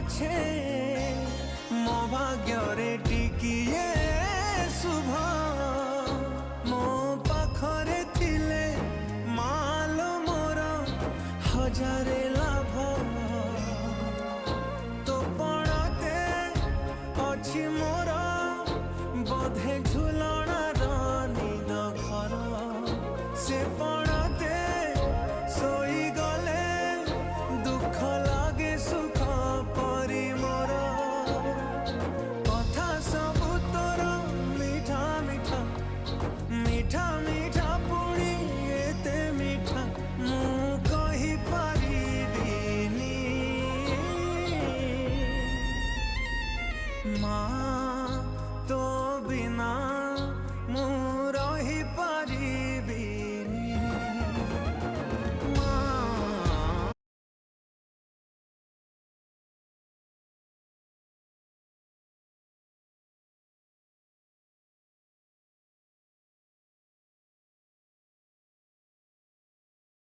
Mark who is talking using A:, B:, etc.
A: पछे मो भाग्य टिकिए शुभ मो पाखरे थिले मालो मोर हजारे लाभ तो पणते अच्छी मोर बोधे